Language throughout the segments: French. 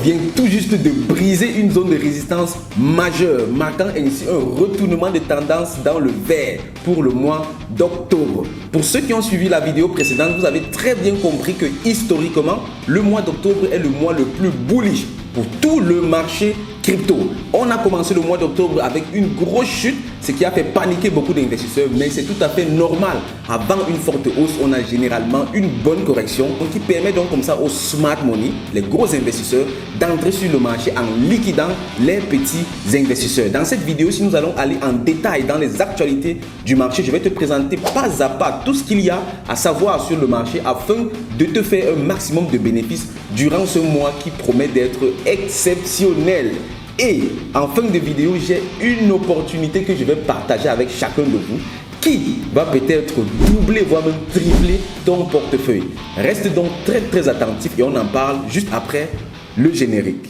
vient tout juste de briser une zone de résistance majeure, marquant ainsi un retournement de tendance dans le vert pour le mois d'octobre. Pour ceux qui ont suivi la vidéo précédente, vous avez très bien compris que historiquement, le mois d'octobre est le mois le plus bullish pour tout le marché crypto. On a commencé le mois d'octobre avec une grosse chute, ce qui a fait paniquer beaucoup d'investisseurs, mais c'est tout à fait normal. Avant une forte hausse, on a généralement une bonne correction qui permet donc comme ça aux smart money, les gros investisseurs, d'entrer sur le marché en liquidant les petits investisseurs. Dans cette vidéo, si nous allons aller en détail dans les actualités du marché, je vais te présenter pas à pas tout ce qu'il y a à savoir sur le marché afin de te faire un maximum de bénéfices durant ce mois qui promet d'être exceptionnel. Et en fin de vidéo, j'ai une opportunité que je vais partager avec chacun de vous qui va peut-être doubler, voire même tripler ton portefeuille. Reste donc très attentif et on en parle juste après le générique.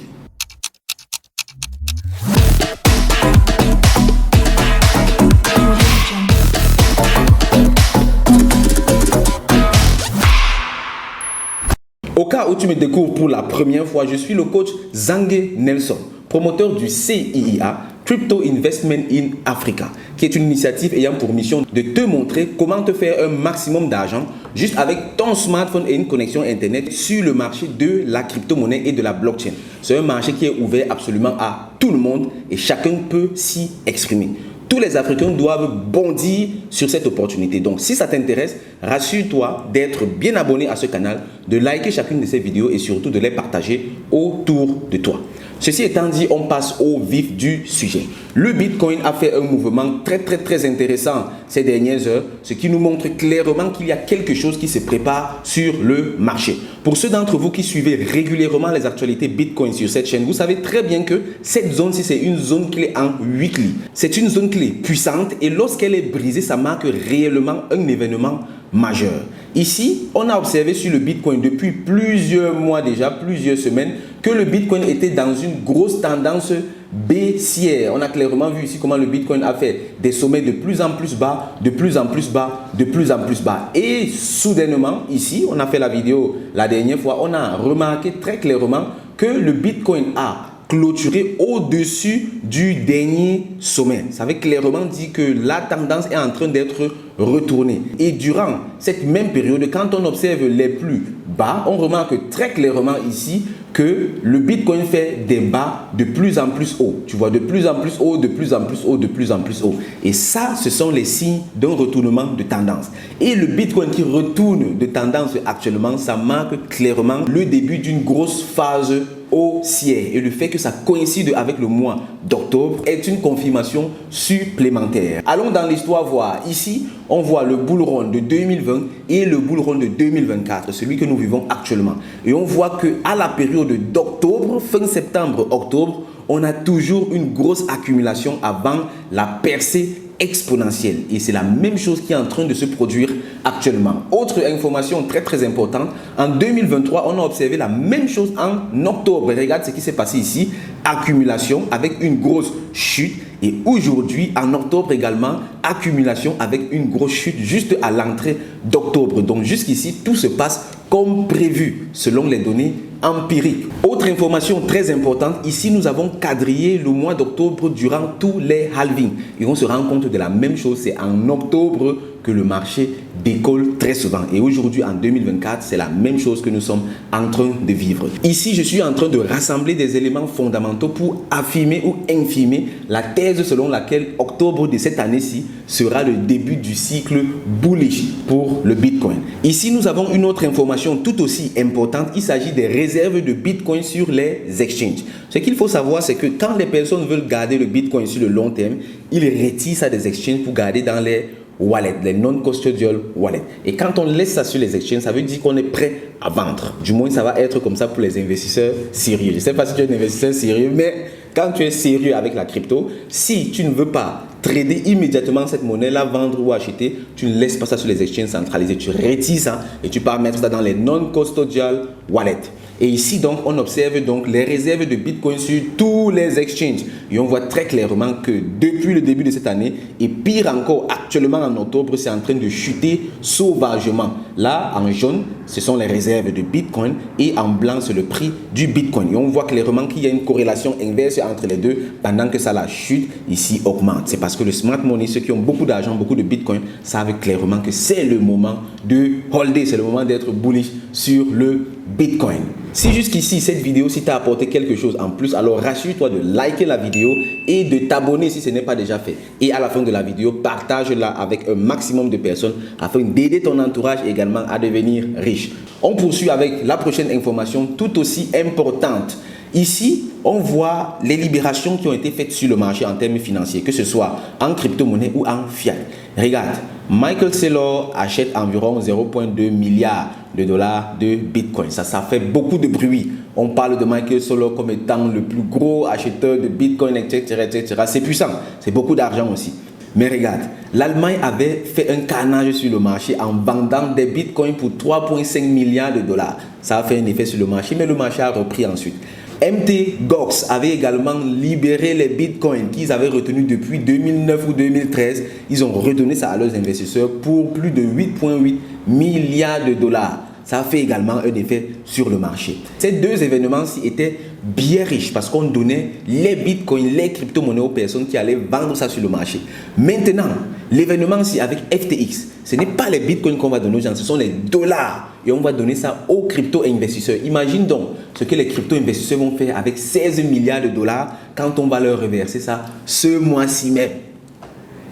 Au cas où tu me découvres pour la première fois, je suis le coach Zangé Nelson, promoteur du CIIA, Crypto Investment in Africa, qui est une initiative ayant pour mission de te montrer comment te faire un maximum d'argent juste avec ton smartphone et une connexion internet sur le marché de la crypto-monnaie et de la blockchain. C'est un marché qui est ouvert absolument à tout le monde et chacun peut s'y exprimer. Tous les Africains doivent bondir sur cette opportunité. Donc, si ça t'intéresse, rassure-toi d'être bien abonné à ce canal, de liker chacune de ces vidéos et surtout de les partager autour de toi. Ceci étant dit, on passe au vif du sujet. Le Bitcoin a fait un mouvement très intéressant ces dernières heures, ce qui nous montre clairement qu'il y a quelque chose qui se prépare sur le marché. Pour ceux d'entre vous qui suivez régulièrement les actualités Bitcoin sur cette chaîne, vous savez très bien que cette zone-ci, c'est une zone clé en weekly. C'est une zone clé puissante et lorsqu'elle est brisée, ça marque réellement un événement majeur. Ici, on a observé sur le Bitcoin depuis plusieurs mois déjà, plusieurs semaines, que le Bitcoin était dans une grosse tendance baissière. On a clairement vu ici comment le Bitcoin a fait des sommets de plus en plus bas, de plus en plus bas, de plus en plus bas. Et soudainement, ici, on a fait la vidéo la dernière fois, on a remarqué très clairement que le Bitcoin a clôturé au-dessus du dernier sommet. Ça veut clairement dire que la tendance est en train d'être retournée. Et durant cette même période, quand on observe les plus bas, on remarque très clairement ici que le Bitcoin fait des bas de plus en plus haut. Tu vois, de plus en plus haut, de plus en plus haut, de plus en plus haut. Et ça, ce sont les signes d'un retournement de tendance. Et le Bitcoin qui retourne de tendance actuellement, ça marque clairement le début d'une grosse phase haussière. Et le fait que ça coïncide avec le mois d'octobre est une confirmation supplémentaire. Allons dans l'histoire voir. Ici, on voit le bull run de 2020 et le bull run de 2024, celui que nous vivons actuellement. Et on voit qu'à la période d'octobre, fin septembre-octobre, on a toujours une grosse accumulation avant la percée exponentielle. Et c'est la même chose qui est en train de se produire actuellement. Autre information très importante, en 2023, on a observé la même chose en octobre. Regarde ce qui s'est passé ici, accumulation avec une grosse chute. Et aujourd'hui, en octobre également, accumulation avec une grosse chute juste à l'entrée d'octobre. Donc jusqu'ici, tout se passe comme prévu selon les données empiriques. Autre information très importante, ici nous avons quadrillé le mois d'octobre durant tous les halvings. Et on se rend compte de la même chose, c'est en octobre que le marché décolle très souvent. Et aujourd'hui, en 2024, c'est la même chose que nous sommes en train de vivre. Ici, je suis en train de rassembler des éléments fondamentaux pour affirmer ou infirmer la thèse selon laquelle octobre de cette année-ci sera le début du cycle bullish pour le Bitcoin. Ici, nous avons une autre information tout aussi importante. Il s'agit des réserves de Bitcoin sur les exchanges. Ce qu'il faut savoir, c'est que quand les personnes veulent garder le Bitcoin sur le long terme, ils retirent ça des exchanges pour garder dans les wallets, les non-custodial wallets. Et quand on laisse ça sur les exchanges, ça veut dire qu'on est prêt à vendre. Du moins, ça va être comme ça pour les investisseurs sérieux. Je ne sais pas si tu es un investisseur sérieux, mais quand tu es sérieux avec la crypto, si tu ne veux pas trader immédiatement cette monnaie-là, vendre ou acheter, tu ne laisses pas ça sur les exchanges centralisés. Tu retires ça et tu pars mettre ça dans les non-custodial wallets. Et ici donc, on observe donc les réserves de Bitcoin sur tous les exchanges. Et on voit très clairement que depuis le début de cette année, et pire encore, actuellement en octobre, c'est en train de chuter sauvagement. Là, en jaune, ce sont les réserves de Bitcoin et en blanc, c'est le prix du Bitcoin. Et on voit clairement qu'il y a une corrélation inverse entre les deux pendant que ça la chute, ici augmente. C'est parce que le smart money, ceux qui ont beaucoup d'argent, beaucoup de Bitcoin, savent clairement que c'est le moment de holder, c'est le moment d'être bullish sur le Bitcoin. Si jusqu'ici, cette vidéo, si t'a apporté quelque chose en plus, alors rassure-toi de liker la vidéo et de t'abonner si ce n'est pas déjà fait. Et à la fin de la vidéo, partage-la avec un maximum de personnes afin d'aider ton entourage également à devenir riche. On poursuit avec la prochaine information tout aussi importante. Ici, on voit les libérations qui ont été faites sur le marché en termes financiers, que ce soit en crypto-monnaie ou en fiat. Regarde, Michael Saylor achète environ 0,2 milliards de dollars de Bitcoin. Ça fait beaucoup de bruit. On parle de Michael Saylor comme étant le plus gros acheteur de Bitcoin, etc., etc. C'est puissant, c'est beaucoup d'argent aussi. Mais regarde, l'Allemagne avait fait un carnage sur le marché en vendant des bitcoins pour 3,5 milliards de dollars. Ça a fait un effet sur le marché, mais le marché a repris ensuite. Mt. Gox avait également libéré les bitcoins qu'ils avaient retenus depuis 2009 ou 2013. Ils ont redonné ça à leurs investisseurs pour plus de 8,8 milliards de dollars. Ça a fait également un effet sur le marché. Ces deux événements-ci étaient bien riches parce qu'on donnait les bitcoins, les crypto-monnaies aux personnes qui allaient vendre ça sur le marché. Maintenant, l'événement-ci avec FTX, ce n'est pas les bitcoins qu'on va donner aux gens, ce sont les dollars. Et on va donner ça aux crypto-investisseurs. Imagine donc ce que les crypto-investisseurs vont faire avec 16 milliards de dollars quand on va leur reverser ça ce mois-ci même.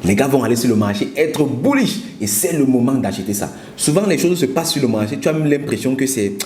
Les gars vont aller sur le marché, être bullish et c'est le moment d'acheter ça. Souvent, les choses se passent sur le marché. Tu as même l'impression que c'est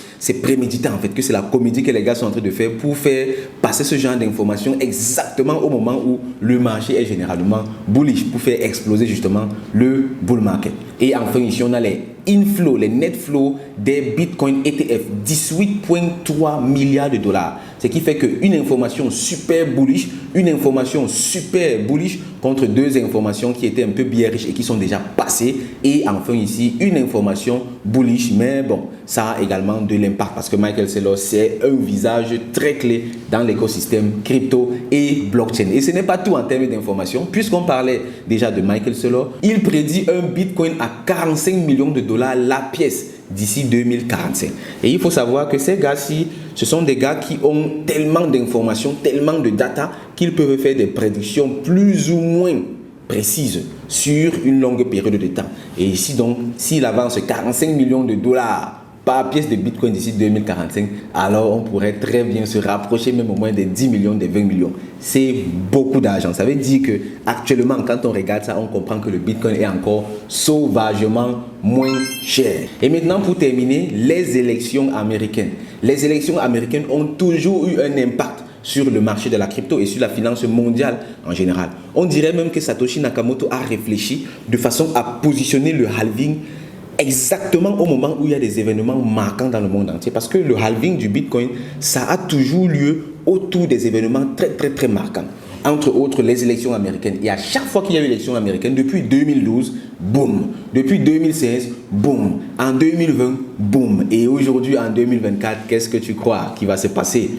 prémédité en fait, que c'est la comédie que les gars sont en train de faire pour faire passer ce genre d'informations exactement au moment où le marché est généralement bullish, pour faire exploser justement le bull market. Et enfin, ici, on a les inflows, les net flows des Bitcoin ETF, 18,3 milliards de dollars. Ce qui fait qu'une information super bullish, une information super bullish contre deux informations qui étaient un peu bien riches et qui sont déjà passées. Et enfin ici, une information bullish, mais bon, ça a également de l'impact parce que Michael Saylor, c'est un visage très clé dans l'écosystème crypto et blockchain. Et ce n'est pas tout en termes d'informations, puisqu'on parlait déjà de Michael Saylor, il prédit un Bitcoin à 45 millions de dollars la pièce d'ici 2045. Et il faut savoir que ces gars-ci, ce sont des gars qui ont tellement d'informations, tellement de data qu'ils peuvent faire des prédictions plus ou moins précises sur une longue période de temps. Et ici donc, s'il avance 45 millions de dollars par pièce de Bitcoin d'ici 2045, alors on pourrait très bien se rapprocher même au moins des 10 millions, des 20 millions. C'est beaucoup d'argent. Ça veut dire que actuellement, quand on regarde ça, on comprend que le Bitcoin est encore sauvagement moins cher. Et maintenant, pour terminer, les élections américaines. Les élections américaines ont toujours eu un impact sur le marché de la crypto et sur la finance mondiale en général. On dirait même que Satoshi Nakamoto a réfléchi de façon à positionner le halving exactement au moment où il y a des événements marquants dans le monde entier. Parce que le halving du Bitcoin, ça a toujours lieu autour des événements très marquants. Entre autres, les élections américaines. Et à chaque fois qu'il y a eu élection américaine, depuis 2012, boum. Depuis 2016, boum. En 2020, boum. Et aujourd'hui, en 2024, qu'est-ce que tu crois qui va se passer?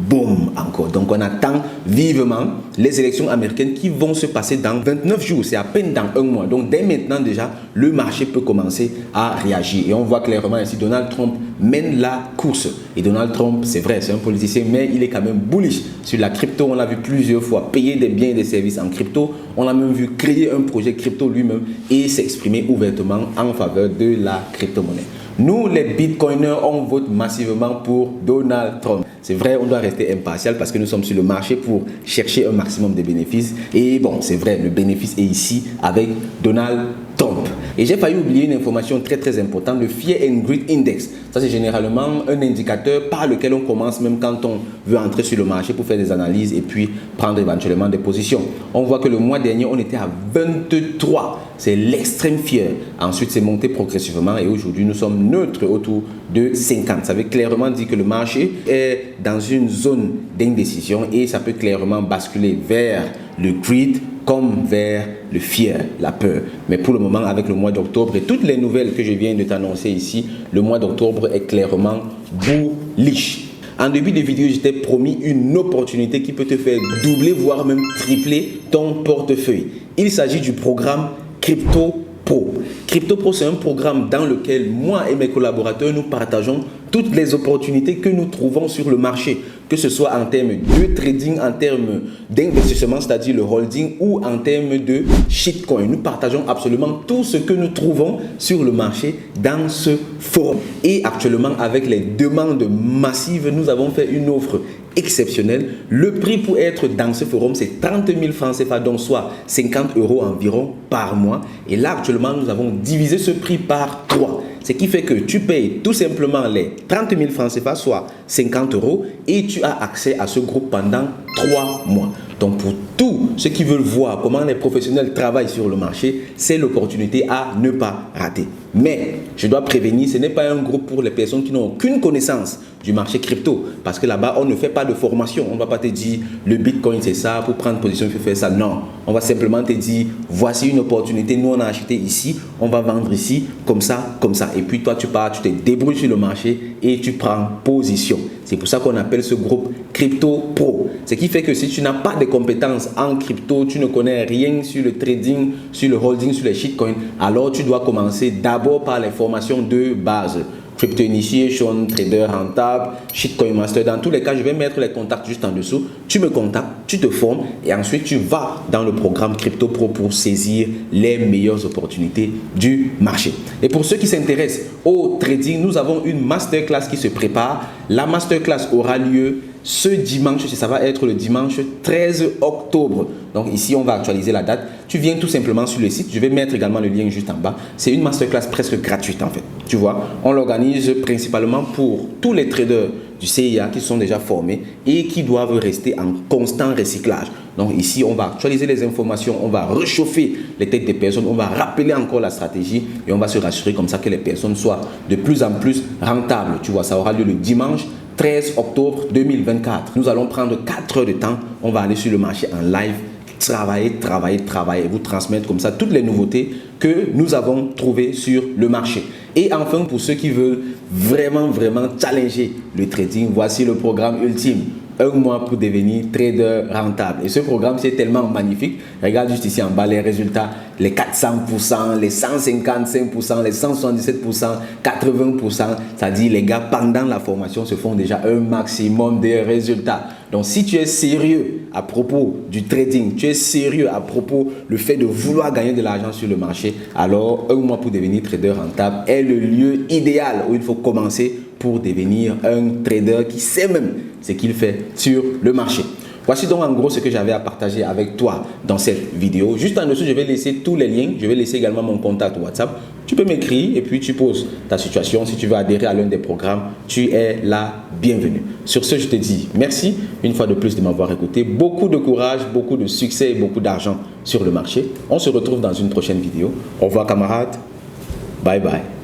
Boum encore. Donc on attend vivement les élections américaines qui vont se passer dans 29 jours. C'est à peine dans un mois. Donc dès maintenant déjà, le marché peut commencer à réagir. Et on voit clairement ici Donald Trump mène la course. Et Donald Trump, c'est vrai, c'est un politicien, mais il est quand même bullish sur la crypto. On l'a vu plusieurs fois payer des biens et des services en crypto. On l'a même vu créer un projet crypto lui-même et s'exprimer ouvertement en faveur de la crypto-monnaie. Nous, les bitcoiners, on vote massivement pour Donald Trump. C'est vrai, on doit rester impartial parce que nous sommes sur le marché pour chercher un maximum de bénéfices. Et bon, c'est vrai, le bénéfice est ici avec Donald Trump. Et j'ai failli oublier une information très importante, le Fear and Greed Index. Ça, c'est généralement un indicateur par lequel on commence même quand on veut entrer sur le marché pour faire des analyses et puis prendre éventuellement des positions. On voit que le mois dernier, on était à 23. C'est l'extrême fear. Ensuite, c'est monté progressivement et aujourd'hui, nous sommes neutres autour de 50. Ça veut clairement dire que le marché est dans une zone d'indécision et ça peut clairement basculer vers le greed comme vers le fear, la peur. Mais pour le moment, avec le mois d'octobre et toutes les nouvelles que je viens de t'annoncer ici, le mois d'octobre est clairement bullish. En début de vidéo, je t'ai promis une opportunité qui peut te faire doubler, voire même tripler ton portefeuille. Il s'agit du programme Crypto Pro. Crypto Pro, c'est un programme dans lequel moi et mes collaborateurs, nous partageons toutes les opportunités que nous trouvons sur le marché, que ce soit en termes de trading, en termes d'investissement, c'est-à-dire le holding, ou en termes de shitcoin. Nous partageons absolument tout ce que nous trouvons sur le marché dans ce forum. Et actuellement, avec les demandes massives, nous avons fait une offre exceptionnelle. Le prix pour être dans ce forum, c'est 30 000 francs CFA, donc soit 50 € environ par mois. Et là, actuellement, nous avons divisé ce prix par 3. Ce qui fait que tu payes tout simplement les 30 000 francs CFA, soit 50 € et tu as accès à ce groupe pendant 3 mois. Donc pour tous ceux qui veulent voir comment les professionnels travaillent sur le marché, c'est l'opportunité à ne pas rater. Mais je dois prévenir, ce n'est pas un groupe pour les personnes qui n'ont aucune connaissance du marché crypto. Parce que là-bas, on ne fait pas de formation. On ne va pas te dire le Bitcoin c'est ça, pour prendre position, il faut faire ça. Non, on va simplement te dire voici une opportunité, nous on a acheté ici, on va vendre ici, comme ça, comme ça. Et puis toi tu pars, tu te débrouilles sur le marché et tu prends position. C'est pour ça qu'on appelle ce groupe Crypto Pro. Ce qui fait que si tu n'as pas de compétences en crypto, tu ne connais rien sur le trading, sur le holding, sur les shitcoins, alors tu dois commencer d'abord par les formations de base. Crypto Initiation, Trader Rentable, Shitcoin Master. Dans tous les cas, je vais mettre les contacts juste en dessous. Tu me contactes, tu te formes et ensuite tu vas dans le programme Crypto Pro pour saisir les meilleures opportunités du marché. Et pour ceux qui s'intéressent au trading, nous avons une masterclass qui se prépare. La masterclass aura lieu ce dimanche, ça va être le dimanche 13 octobre. Donc ici, on va actualiser la date. Tu viens tout simplement sur le site. Je vais mettre également le lien juste en bas. C'est une masterclass presque gratuite en fait. Tu vois, on l'organise principalement pour tous les traders du CIA qui sont déjà formés et qui doivent rester en constant recyclage. Donc ici, on va actualiser les informations, on va réchauffer les têtes des personnes, on va rappeler encore la stratégie et on va se rassurer comme ça que les personnes soient de plus en plus rentables. Tu vois, ça aura lieu le dimanche 13 octobre 2024. Nous allons prendre 4 heures de temps. On va aller sur le marché en live, travailler, vous transmettre comme ça toutes les nouveautés que nous avons trouvées sur le marché. Et enfin, pour ceux qui veulent vraiment challenger le trading, voici le programme ultime. 1 mois pour devenir trader rentable. Et ce programme, c'est tellement magnifique. Regarde juste ici en bas les résultats, les 400%, les 155%, les 177%, 80%. C'est-à-dire, les gars, pendant la formation, se font déjà un maximum de résultats. Donc, si tu es sérieux à propos du trading, tu es sérieux à propos du fait de vouloir gagner de l'argent sur le marché, alors 1 mois pour devenir trader rentable est le lieu idéal où il faut commencer pour devenir un trader qui sait même ce qu'il fait sur le marché. Voici donc en gros ce que j'avais à partager avec toi dans cette vidéo. Juste en dessous, je vais laisser tous les liens. Je vais laisser également mon contact WhatsApp. Tu peux m'écrire et puis tu poses ta situation. Si tu veux adhérer à l'un des programmes, tu es la bienvenue. Sur ce, je te dis merci une fois de plus de m'avoir écouté. Beaucoup de courage, beaucoup de succès et beaucoup d'argent sur le marché. On se retrouve dans une prochaine vidéo. Au revoir camarades. Bye bye.